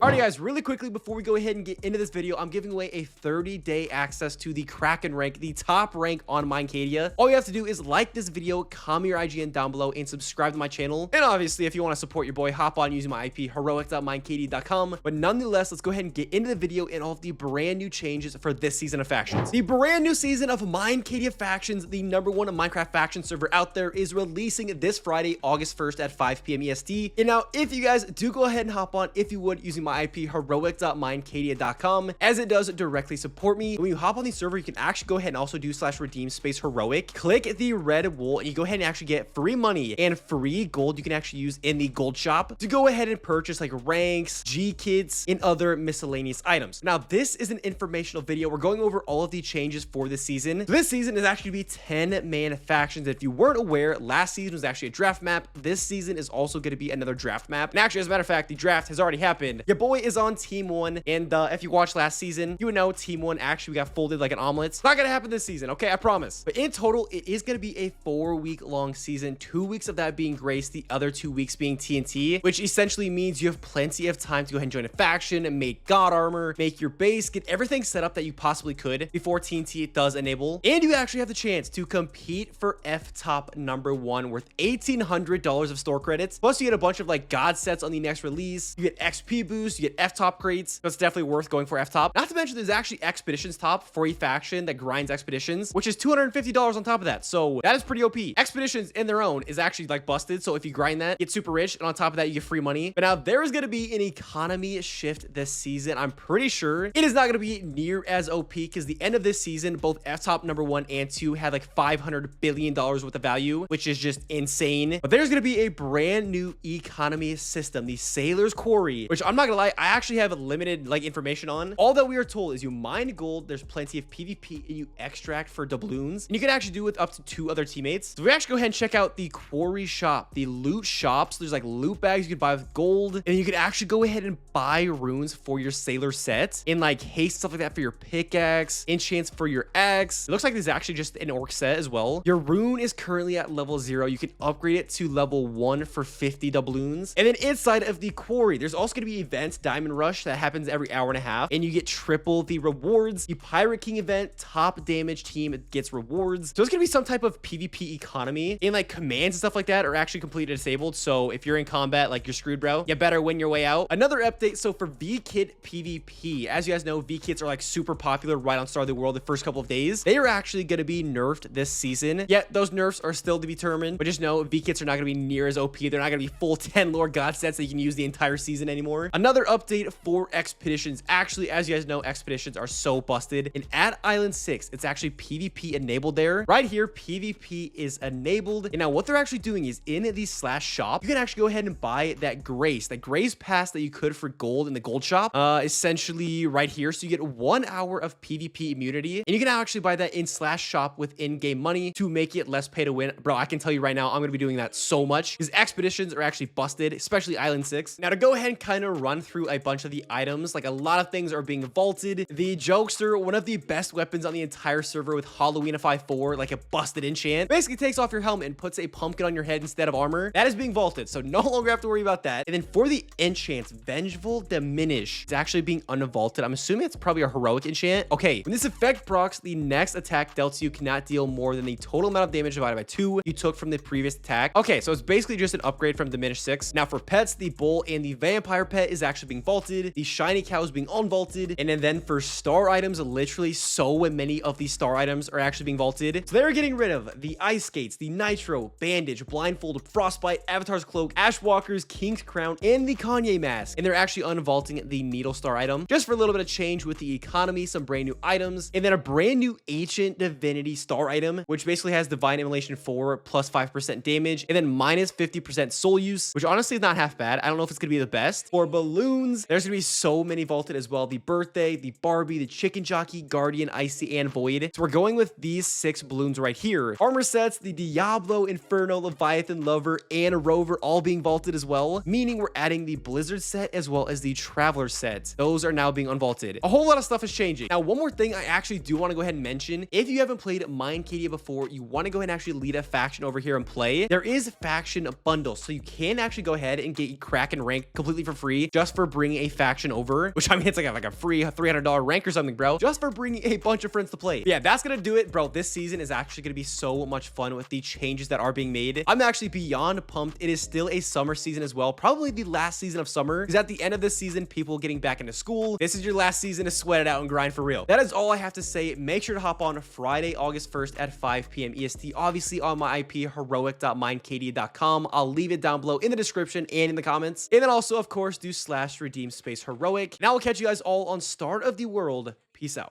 Alright guys, really quickly before we go ahead and get into this video, I'm giving away a 30-day access to the Kraken rank, the top rank on Minecadia. All you have to do is like this video, comment your IGN down below, and subscribe to my channel. And obviously, if you want to support your boy, hop on using my IP, Hxroic.minecadia.com. But nonetheless, let's go ahead and get into the video and all of the brand new changes for this season of factions. The brand new season of Minecadia Factions, the #1 Minecraft faction server out there, is releasing this Friday, August 1st at 5 p.m. EST. And now, if you guys do go ahead and hop on, if you would, using my IP, Heroic.minecadia.com, as it does directly support me. When you hop on the server, you can actually go ahead and also do /redeem space heroic. Click the red wool and you go ahead and actually get free money and free gold you can actually use in the gold shop to go ahead and purchase like ranks, G kits, and other miscellaneous items. Now, this is an informational video. We're going over all of the changes for this season. So this season is actually going to be 10-man factions. If you weren't aware, last season was actually a draft map. This season is also going to be another draft map. And actually, as a matter of fact, the draft has already happened. Your boy is on team 1, and if you watched last season, you would know team 1 actually got folded like an omelet. It's not gonna happen this season, okay? I promise. But in total, it is gonna be a 4-week long season, 2 weeks of that being Grace, the other 2 weeks being TNT, which essentially means you have plenty of time to go ahead and join a faction and make god armor, make your base, get everything set up that you possibly could before TNT does enable. And you actually have the chance to compete for FTOP #1 worth $1,800 of store credits. Plus, you get a bunch of like god sets on the next release. You get XP boost, you get FTOP crates. That's definitely worth going for FTOP. Not to mention there's actually Expeditions top for a faction that grinds Expeditions, which is $250 on top of that. So that is pretty OP. Expeditions in their own is actually like busted. So if you grind that, get super rich, and on top of that, you get free money. But now there is going to be an economy shift this season. I'm pretty sure it is not going to be near as OP because the end of this season, both FTOP #1 and 2 had like $500 billion worth of value, which is just insane. But there's going to be a brand new economy system, the Sailor's Quarry, which I'm not going to lie, I actually have limited like information on. All that we are told is you mine gold, there's plenty of PvP, and you extract for doubloons, and you can actually do it with up to 2 other teammates. So we actually go ahead and check out the Quarry shop, the loot shop. So there's like loot bags you can buy with gold, and you can actually go ahead and buy runes for your sailor set and like haste stuff like that for your pickaxe, enchants for your axe. It looks like there's actually just an orc set as well. Your rune is currently at level 0. You can upgrade it to level 1 for 50 doubloons. And then inside of the Quarry, there's also going to be events Diamond Rush that happens every hour and a half, and you get triple the rewards. The Pirate King event, top damage team gets rewards. So it's gonna be some type of PvP economy, and like commands and stuff like that are actually completely disabled. So if you're in combat, like you're screwed, bro. You better win your way out. Another update, so for V-Kit PvP, as you guys know, V-Kits are like super popular right on Start of the World the first couple of days. They are actually gonna be nerfed this season. Yet those nerfs are still to be determined, but just know V-Kits are not gonna be near as OP. They're not gonna be full 10 lore god sets that you can use the entire season anymore. Another update for Expeditions. Actually, as you guys know, Expeditions are so busted, and at Island 6, it's actually PvP enabled there. Right here, PvP is enabled, and now what they're actually doing is in the /shop, you can actually go ahead and buy that Grace pass that you could for gold in the gold shop, essentially right here. So you get 1 hour of PvP immunity, and you can actually buy that in /shop with in-game money to make it less pay to win. Bro, I can tell you right now, I'm gonna be doing that so much because Expeditions are actually busted, especially Island 6. Now to go ahead and kind of run through a bunch of the items, like a lot of things are being vaulted. The Jokester, one of the best weapons on the entire server with Halloweenify 4, like a busted enchant, basically takes off your helmet and puts a pumpkin on your head instead of armor. That is being vaulted, so no longer have to worry about that. And then for the enchants, Vengeful Diminish is actually being unvaulted. I'm assuming it's probably a heroic enchant. Okay, when this effect procs, the next attack dealt to you cannot deal more than the total amount of damage divided by 2 you took from the previous attack. Okay, so it's basically just an upgrade from Diminish 6. Now for pets, the Bull and the Vampire pet is actually being vaulted. The Shiny Cow is being unvaulted. And then for star items, literally so many of these star items are actually being vaulted. So they're getting rid of the Ice Skates, the Nitro, Bandage, Blindfold, Frostbite, Avatar's Cloak, Ashwalker's King's Crown, and the Kanye Mask. And they're actually unvaulting the Needle Star item just for a little bit of change with the economy, some brand new items, and then a brand new Ancient Divinity star item, which basically has Divine Immolation 4 plus 5% damage, and then minus 50% soul use, which honestly is not half bad. I don't know if it's gonna be the best. For balloons, there's gonna be so many vaulted as well. The Birthday, the Barbie, the Chicken Jockey, Guardian, Icy, and Void. So we're going with these 6 balloons right here. Armor sets, the Diablo, Inferno, Leviathan, Lover, and Rover all being vaulted as well, meaning we're adding the Blizzard set as well as the Traveler set. Those are now being unvaulted. A whole lot of stuff is changing. Now, one more thing I actually do want to go ahead and mention, if you haven't played Minecadia before, you want to go ahead and actually lead a faction over here and play, there is faction bundles, so you can actually go ahead and get Kraken rank completely for free just just for bringing a faction over, which I mean, it's like a free $300 rank or something, bro, just for bringing a bunch of friends to play. But yeah, that's gonna do it, bro. This season is actually gonna be so much fun with the changes that are being made. I'm actually beyond pumped. It is still a summer season as well, probably the last season of summer, because at the end of this season, people getting back into school, this is your last season to sweat it out and grind for real. That is all I have to say. Make sure to hop on Friday, August 1st at 5 p.m. EST, obviously on my IP, Hxroic.minecadia.com. I'll leave it down below in the description and in the comments. And then also, of course, do /redeem space Hxroic. Now I'll catch you guys all on Start of the World. Peace out.